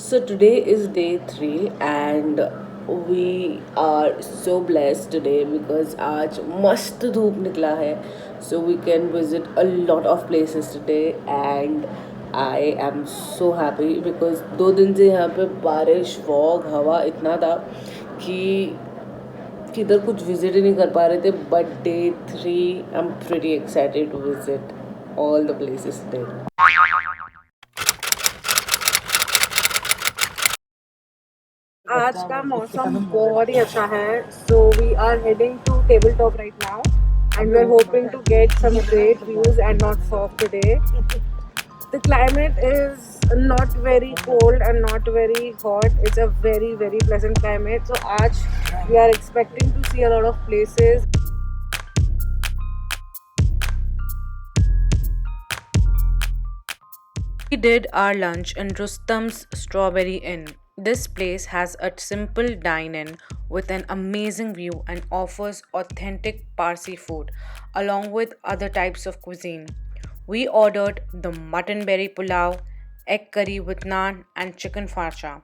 So today is day 3 and we are so blessed today because आज मस्त धूप निकला है, so we can visit a lot of places today and I am so happy because 2 दिन से यहाँ पे बारिश फॉग हवा इतना था कि किधर कुछ विजिट ही नहीं कर पा रहे थे. But day 3 I am pretty excited to visit all the places today. आज का मौसम बहुत ही अच्छा है. So we are heading to tabletop right now and we're hoping to get some great views and not fog today. The climate is not very cold and not very hot. It's a very pleasant climate. So आज we are expecting to see a lot of places. We did our lunch in Rustam's Strawberry Inn. This place has a simple dine in with an amazing view and offers authentic Parsi food along with other types of cuisine. We ordered the mutton berry pulao, egg curry with naan, and chicken farcha.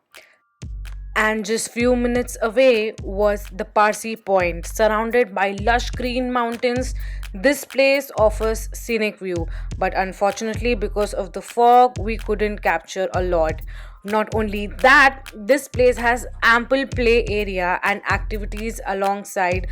And just few minutes away was the Parsi Point, surrounded by lush green mountains. This place offers scenic view, but unfortunately because of the fog we couldn't capture a lot. Not only that, this place has ample play area and activities alongside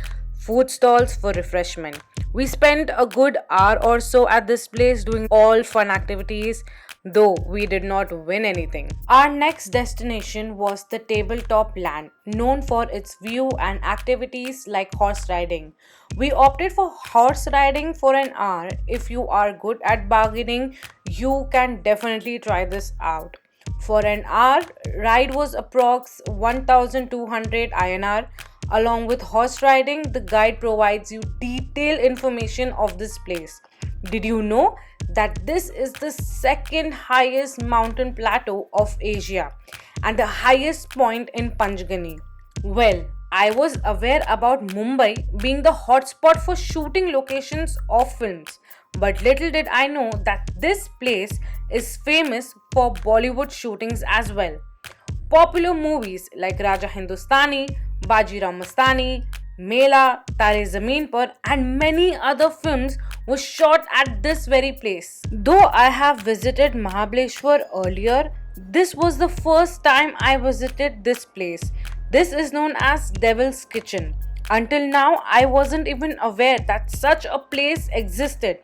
food stalls for refreshment. We spent a good hour or so at this place doing all fun activities, though we did not win anything. Our next destination was the Tabletop Land, known for its view and activities like horse riding. We opted for horse riding for an hour. If you are good at bargaining, you can definitely try this out. For an hour, ride was approx 1200 INR. Along with horse riding, the guide provides you detailed information of this place. Did you know that this is the second highest mountain plateau of Asia and the highest point in Panchgani? Well, I was aware about Mumbai being the hotspot for shooting locations of films, but little did I know that this place is famous for Bollywood shootings as well. Popular movies like Raja Hindustani, Bajirao Mastani, Mela, Tare Zameen Par, and many other films were shot at this very place. Though I have visited Mahabaleshwar earlier, this was the first time I visited this place. This is known as Devil's Kitchen. Until now, I wasn't even aware that such a place existed.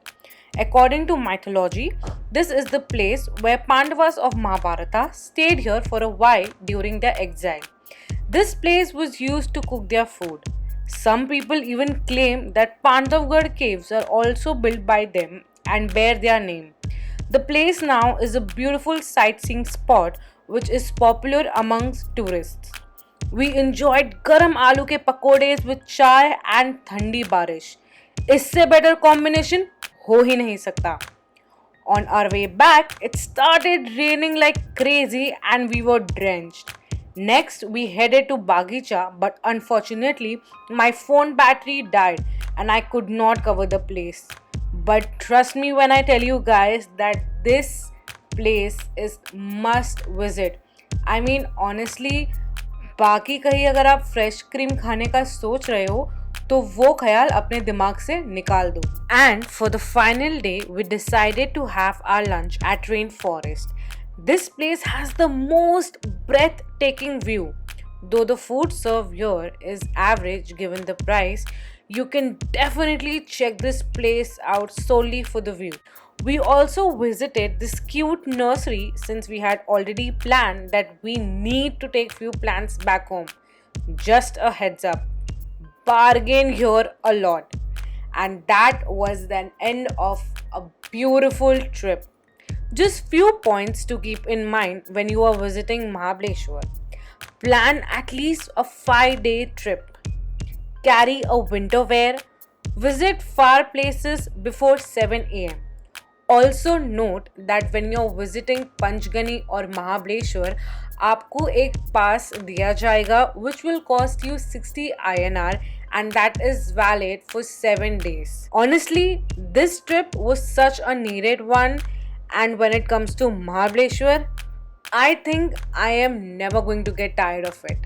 According to mythology, this is the place where Pandavas of Mahabharata stayed here for a while during their exile. This place was used to cook their food. Some people even claim that Pandavgarh caves are also built by them and bear their name. The place now is a beautiful sightseeing spot which is popular amongst tourists. We enjoyed garam aloo ke pakodes with chai and thandi barish. इससे better combination हो ही नहीं सकता. On our way back, it started raining like crazy and we were drenched. Next, we headed to Bagicha, but unfortunately, my phone battery died and I could not cover the place. But trust me when I tell you guys that this place is must visit. I mean, honestly, बाकी कहीं अगर आप fresh cream खाने का सोच रहे हो तो वो ख्याल अपने दिमाग से निकाल दो. And for the final day, we decided to have our lunch at Rainforest. This place has the most breathtaking view. Though the food served here is average given the price, you can definitely check this place out solely for the view. We also visited this cute nursery since we had already planned that we need to take few plants back home. Just a heads up, bargain here a lot. And that was the end of a beautiful trip. Just few points to keep in mind when you are visiting Mahabaleshwar. Plan at least a 5-day trip. Carry a winter wear. Visit far places before 7 a.m. Also note that when you're visiting Panchgani or Mahabaleshwar, आपको एक पास दिया जाएगा which will cost you 60 INR and that is valid for 7 days. Honestly, this trip was such a needed one, and when it comes to Mahabaleshwar, I think I am never going to get tired of it.